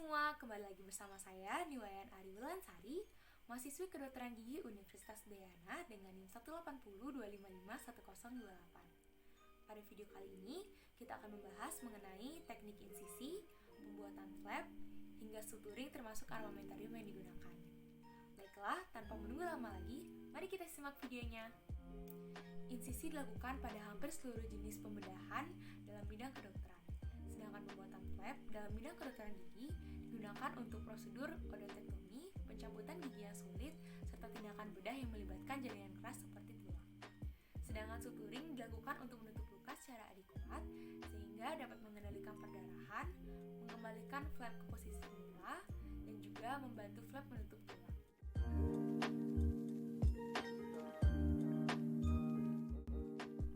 semua, kembali lagi bersama saya Niwayan Ari Wulansari, mahasiswi kedokteran gigi Universitas Udayana dengan NIM 180255108. Pada video kali ini, kita akan membahas mengenai teknik insisi, pembuatan flap, hingga suturing termasuk armamentarium yang digunakan. Baiklah, tanpa menunggu lama lagi, mari kita simak videonya. Insisi dilakukan pada hampir seluruh jenis pembedahan dalam bidang kedokteran. Sedangkan pembuatan flap dalam bidang kedokteran gigi digunakan untuk prosedur odontektomi, pencabutan gigi yang sulit, serta tindakan bedah yang melibatkan jaringan keras seperti tulang. Sedangkan suturing dilakukan untuk menutup luka secara adekuat sehingga dapat mengendalikan perdarahan, mengembalikan flap ke posisi semula, dan juga membantu flap menutup tulang.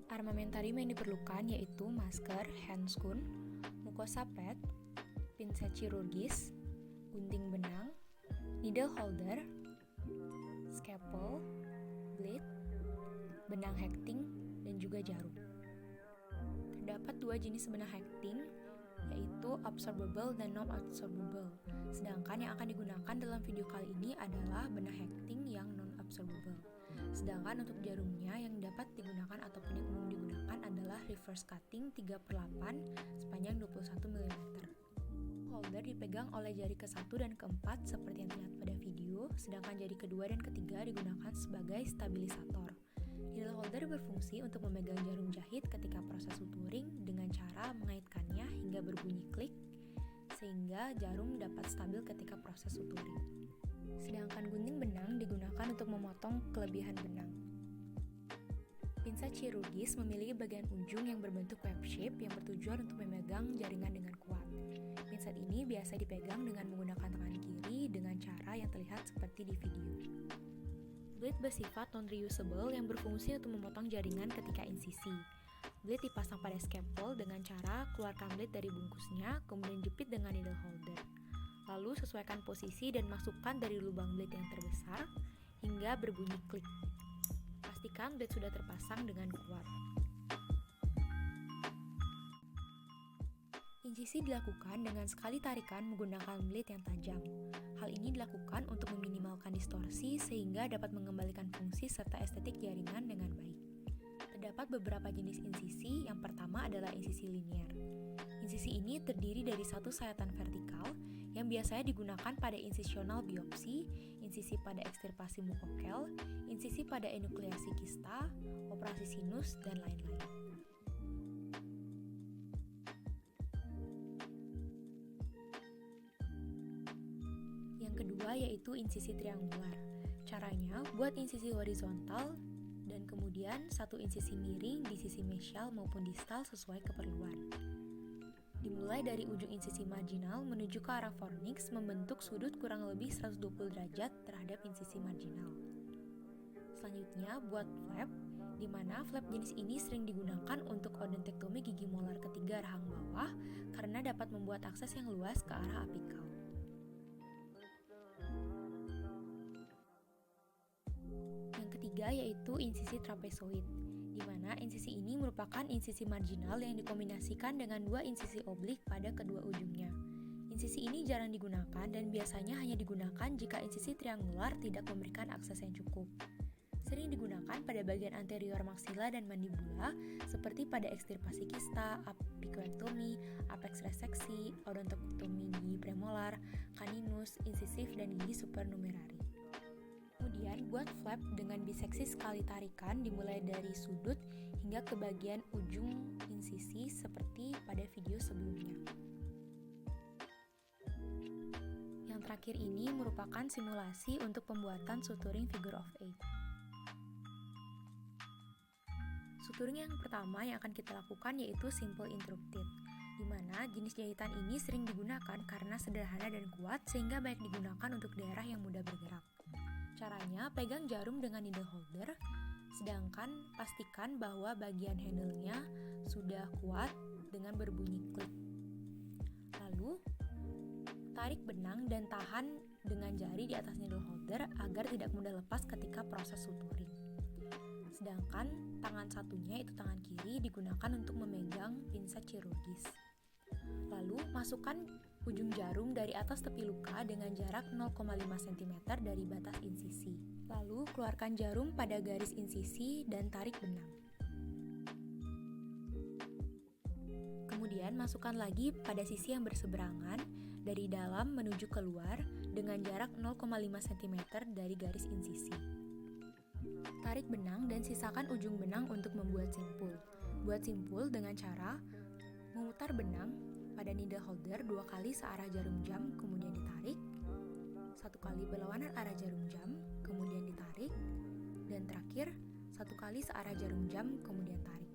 Armamentarium yang diperlukan yaitu masker, handscoon, mukosa pad, pinset chirurgis, gunting benang, needle holder, scalpel, blade, benang hecting, dan juga jarum. Terdapat dua jenis benang hecting, yaitu absorbable dan non-absorbable. Sedangkan yang akan digunakan dalam video kali ini adalah benang hecting yang non-absorbable. Sedangkan untuk jarumnya yang dapat digunakan ataupun yang umum digunakan adalah reverse cutting 3/8 sepanjang 21 mm. Holder dipegang oleh jari ke-1 dan ke-4 seperti yang terlihat pada video, sedangkan jari kedua dan ketiga digunakan sebagai stabilisator. Needle holder berfungsi untuk memegang jarum jahit ketika proses suturing dengan cara mengaitkannya hingga berbunyi klik, sehingga jarum dapat stabil ketika proses suturing. Sedangkan gunting benang digunakan untuk memotong kelebihan benang. Pinset chirurgis memiliki bagian ujung yang berbentuk web shape yang bertujuan untuk memegang jaringan dengan kuat. Pinset ini biasa dipegang dengan menggunakan tangan kiri dengan cara yang terlihat seperti di video. Blade bersifat non-reusable yang berfungsi untuk memotong jaringan ketika insisi. Blade dipasang pada scalpel dengan cara keluarkan blade dari bungkusnya, kemudian jepit dengan needle holder. Lalu sesuaikan posisi dan masukkan dari lubang blade yang terbesar hingga berbunyi klik. Pastikan blade sudah terpasang dengan kuat. Insisi dilakukan dengan sekali tarikan menggunakan blade yang tajam. Hal ini dilakukan untuk meminimalkan distorsi sehingga dapat mengembalikan fungsi serta estetik jaringan dengan baik. Terdapat beberapa jenis insisi, yang pertama adalah insisi linear. Insisi ini terdiri dari satu sayatan vertikal yang biasanya digunakan pada insisional biopsi, insisi pada ekstirpasi mukokel, insisi pada enukleasi kista, operasi sinus, dan lain-lain. Yang kedua yaitu insisi triangular. Caranya, buat insisi horizontal dan kemudian satu insisi miring di sisi mesial maupun distal sesuai keperluan. Dimulai dari ujung insisi marginal menuju ke arah fornix membentuk sudut kurang lebih 120 derajat terhadap insisi marginal. Selanjutnya, buat flap, di mana flap jenis ini sering digunakan untuk odontektomi gigi molar ketiga rahang bawah karena dapat membuat akses yang luas ke arah apikal. Ketiga yaitu insisi trapezoid, di mana insisi ini merupakan insisi marginal yang dikombinasikan dengan dua insisi oblik pada kedua ujungnya. Insisi ini jarang digunakan dan biasanya hanya digunakan jika insisi triangular tidak memberikan akses yang cukup. Sering digunakan pada bagian anterior maksila dan mandibula seperti pada ekstirpasi kista, apikoektomi, apex reseksi, odontektomi gigi premolar, caninus, incisif, dan gigi supernumerari. Kemudian buat flap dengan biseksi sekali tarikan dimulai dari sudut hingga ke bagian ujung insisi seperti pada video sebelumnya. Yang terakhir ini merupakan simulasi untuk pembuatan suturing figure of 8. Suturing yang pertama yang akan kita lakukan yaitu simple interrupted, di mana jenis jahitan ini sering digunakan karena sederhana dan kuat sehingga baik digunakan untuk daerah yang mudah bergerak. Caranya, pegang jarum dengan needle holder, sedangkan pastikan bahwa bagian handle-nya sudah kuat dengan berbunyi klik. Lalu, tarik benang dan tahan dengan jari di atas needle holder agar tidak mudah lepas ketika proses suturing. Sedangkan tangan satunya, yaitu tangan kiri, digunakan untuk memegang pinset chirurgis. Lalu, masukkan ujung jarum dari atas tepi luka dengan jarak 0,5 cm dari batas insisi. Lalu, keluarkan jarum pada garis insisi dan tarik benang. Kemudian, masukkan lagi pada sisi yang berseberangan dari dalam menuju keluar dengan jarak 0,5 cm dari garis insisi. Tarik benang dan sisakan ujung benang untuk membuat simpul. Buat simpul dengan cara memutar benang pada needle holder 2 kali searah jarum jam, kemudian ditarik, 1 kali berlawanan arah jarum jam, kemudian ditarik, dan terakhir 1 kali searah jarum jam, kemudian tarik.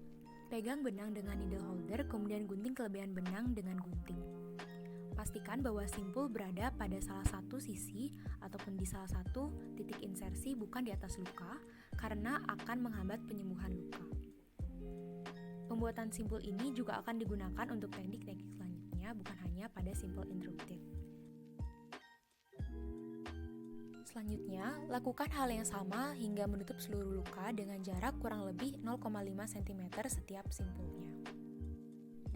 Pegang benang dengan needle holder, kemudian gunting kelebihan benang dengan gunting. Pastikan bahwa simpul berada pada salah satu sisi ataupun di salah satu titik insersi, bukan di atas luka, karena akan menghambat penyembuhan luka. Pembuatan simpul ini juga akan digunakan untuk teknik-teknik selanjutnya, bukan hanya pada simpul interrupted. Selanjutnya, lakukan hal yang sama hingga menutup seluruh luka dengan jarak kurang lebih 0,5 cm setiap simpulnya.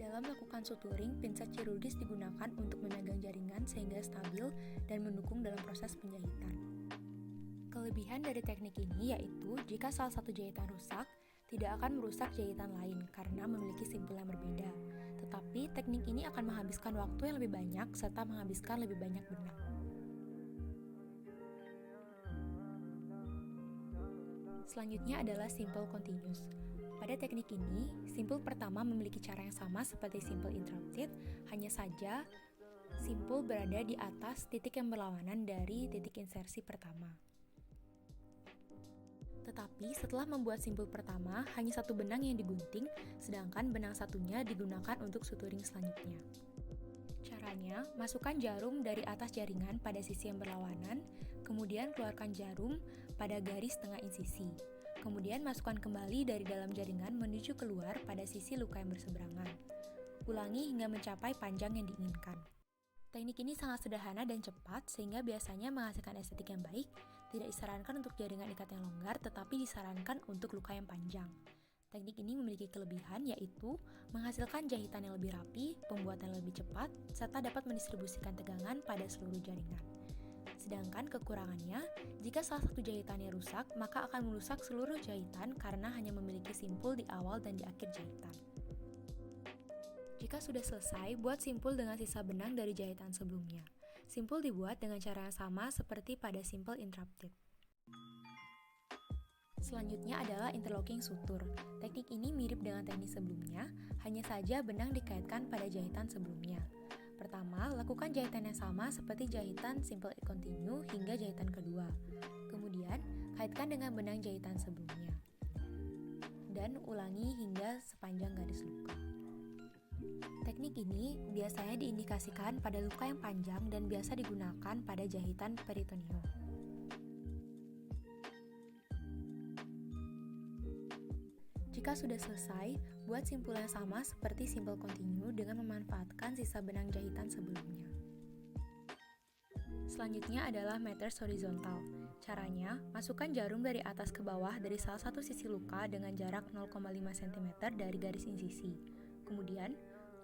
Dalam melakukan suturing, pinset chirurgis digunakan untuk memegang jaringan sehingga stabil dan mendukung dalam proses penjahitan. Kelebihan dari teknik ini yaitu jika salah satu jahitan rusak, tidak akan merusak jahitan lain karena memiliki simpul yang berbeda. Tetapi teknik ini akan menghabiskan waktu yang lebih banyak serta menghabiskan lebih banyak benang. Selanjutnya adalah simple continuous. Pada teknik ini, simpul pertama memiliki cara yang sama seperti simple interrupted, hanya saja simpul berada di atas titik yang berlawanan dari titik insersi pertama. Tetapi setelah membuat simpul pertama, hanya satu benang yang digunting, sedangkan benang satunya digunakan untuk suturing selanjutnya. Caranya, masukkan jarum dari atas jaringan pada sisi yang berlawanan, kemudian keluarkan jarum pada garis tengah insisi. Kemudian masukkan kembali dari dalam jaringan menuju keluar pada sisi luka yang berseberangan. Ulangi hingga mencapai panjang yang diinginkan. Teknik ini sangat sederhana dan cepat sehingga biasanya menghasilkan estetik yang baik. Tidak disarankan untuk jaringan ikat yang longgar, tetapi disarankan untuk luka yang panjang. Teknik ini memiliki kelebihan yaitu menghasilkan jahitan yang lebih rapi, pembuatan yang lebih cepat, serta dapat mendistribusikan tegangan pada seluruh jaringan. Sedangkan kekurangannya, jika salah satu jahitannya rusak, maka akan merusak seluruh jahitan karena hanya memiliki simpul di awal dan di akhir jahitan. Jika sudah selesai, buat simpul dengan sisa benang dari jahitan sebelumnya. Simpul dibuat dengan cara yang sama seperti pada simple interrupted. Selanjutnya adalah interlocking sutur. Teknik ini mirip dengan teknik sebelumnya, hanya saja benang dikaitkan pada jahitan sebelumnya. Pertama, lakukan jahitan yang sama seperti jahitan simple continue hingga jahitan kedua. Kemudian, kaitkan dengan benang jahitan sebelumnya. Dan ulangi hingga sepanjang garis luka. Teknik ini biasanya diindikasikan pada luka yang panjang dan biasa digunakan pada jahitan peritoneum. Jika sudah selesai, buat simpul yang sama seperti simple continue dengan memanfaatkan sisa benang jahitan sebelumnya. Selanjutnya adalah matters horizontal. Caranya, masukkan jarum dari atas ke bawah dari salah satu sisi luka dengan jarak 0,5 cm dari garis insisi. Kemudian,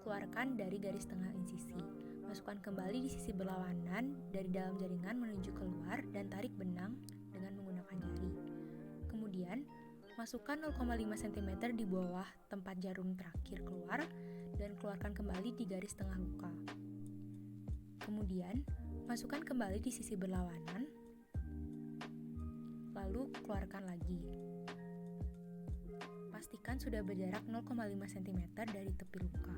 keluarkan dari garis tengah insisi. Masukkan kembali di sisi berlawanan dari dalam jaringan menuju keluar dan tarik benang dengan menggunakan jari. Kemudian, masukkan 0,5 cm di bawah tempat jarum terakhir keluar dan keluarkan kembali di garis tengah luka. Kemudian, masukkan kembali di sisi berlawanan, lalu keluarkan lagi. Pastikan sudah berjarak 0,5 cm dari tepi luka.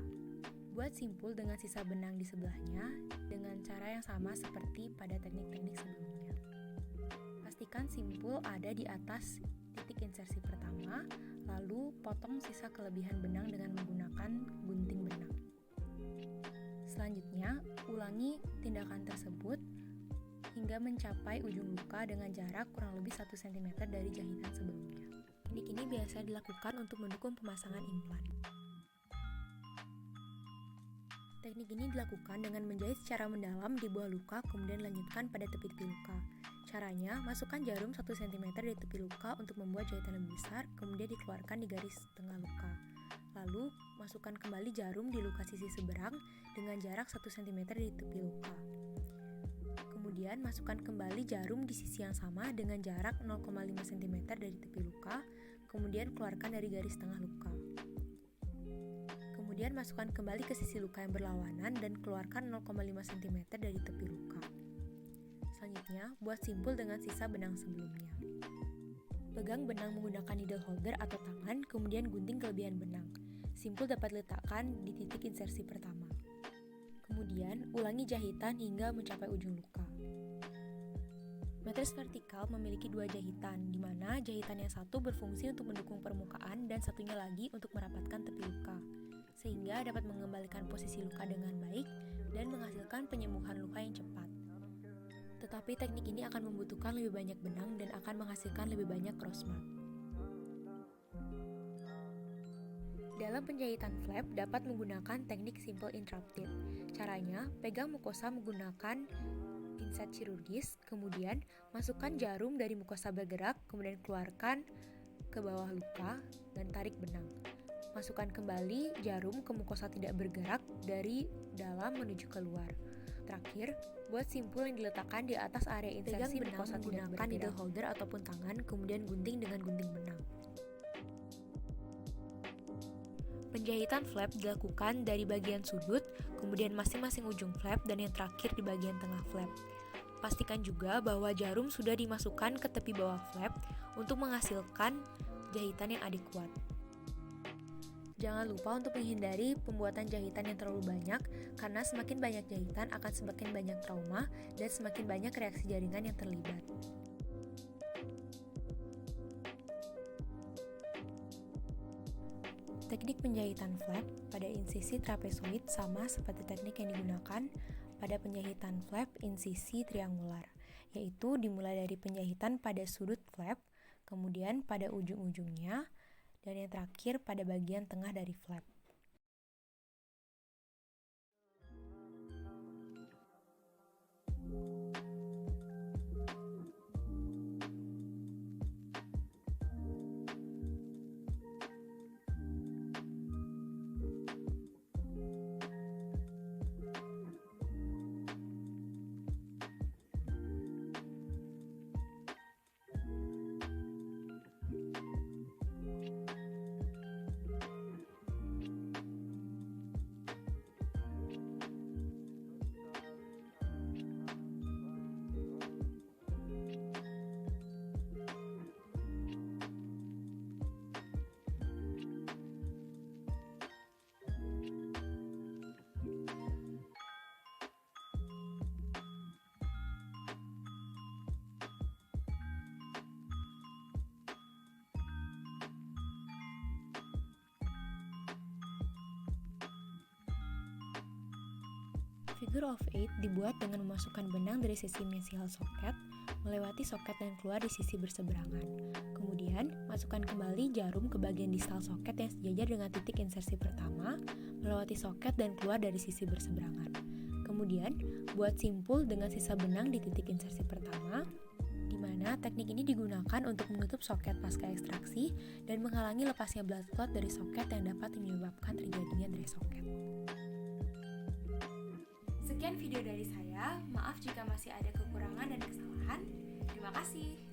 Buat simpul dengan sisa benang di sebelahnya dengan cara yang sama seperti pada teknik-teknik sebelumnya. Pastikan simpul ada di atas titik insersi pertama, lalu potong sisa kelebihan benang dengan menggunakan gunting benang. Selanjutnya, ulangi tindakan tersebut hingga mencapai ujung luka dengan jarak kurang lebih 1 cm dari jahitan sebelumnya. Teknik ini biasa dilakukan untuk mendukung pemasangan implan. Teknik ini dilakukan dengan menjahit secara mendalam di bawah luka, kemudian lanjutkan pada tepi-tepi luka. Caranya, masukkan jarum 1 cm di tepi luka untuk membuat jahitan lebih besar, kemudian dikeluarkan di garis tengah luka. Lalu, masukkan kembali jarum di luka sisi seberang dengan jarak 1 cm dari tepi luka. Kemudian, masukkan kembali jarum di sisi yang sama dengan jarak 0,5 cm dari tepi luka, kemudian keluarkan dari garis tengah luka. Kemudian, masukkan kembali ke sisi luka yang berlawanan dan keluarkan 0,5 cm dari tepi luka. Selanjutnya, buat simpul dengan sisa benang sebelumnya. Pegang benang menggunakan needle holder atau tangan, kemudian gunting kelebihan benang. Simpul dapat diletakkan di titik insersi pertama. Kemudian, ulangi jahitan hingga mencapai ujung luka. Matriks vertikal memiliki 2 jahitan, di mana jahitan yang satu berfungsi untuk mendukung permukaan dan satunya lagi untuk merapatkan tepi luka, sehingga dapat mengembalikan posisi luka dengan baik dan menghasilkan penyembuhan luka yang cepat. Tetapi teknik ini akan membutuhkan lebih banyak benang dan akan menghasilkan lebih banyak cross mark. Dalam penjahitan flap dapat menggunakan teknik simple interrupted. Caranya, pegang mukosa menggunakan pinset kirurgis, kemudian masukkan jarum dari mukosa bergerak, kemudian keluarkan ke bawah luka dan tarik benang. Masukkan kembali jarum ke mukosa tidak bergerak dari dalam menuju keluar. Terakhir, buat simpul yang diletakkan di atas area insersi mukosa tidak bergerak. Needle holder ataupun tangan, kemudian gunting dengan gunting benang. Penjahitan flap dilakukan dari bagian sudut, kemudian masing-masing ujung flap, dan yang terakhir di bagian tengah flap. Pastikan juga bahwa jarum sudah dimasukkan ke tepi bawah flap untuk menghasilkan jahitan yang adekuat. Jangan lupa untuk menghindari pembuatan jahitan yang terlalu banyak, karena semakin banyak jahitan akan semakin banyak trauma dan semakin banyak reaksi jaringan yang terlibat. Teknik penjahitan flap pada insisi trapezoid sama seperti teknik yang digunakan pada penjahitan flap insisi triangular, yaitu dimulai dari penjahitan pada sudut flap, kemudian pada ujung-ujungnya, dan yang terakhir pada bagian tengah dari flap. Figure of 8 dibuat dengan memasukkan benang dari sisi mesial soket, melewati soket dan keluar di sisi berseberangan. Kemudian, masukkan kembali jarum ke bagian distal soket yang sejajar dengan titik insersi pertama, melewati soket dan keluar dari sisi berseberangan. Kemudian, buat simpul dengan sisa benang di titik insersi pertama, di mana teknik ini digunakan untuk menutup soket pasca ekstraksi dan menghalangi lepasnya blood clot dari soket yang dapat menyebabkan terjadinya dry socket. Sekian video dari saya, maaf jika masih ada kekurangan dan kesalahan. Terima kasih.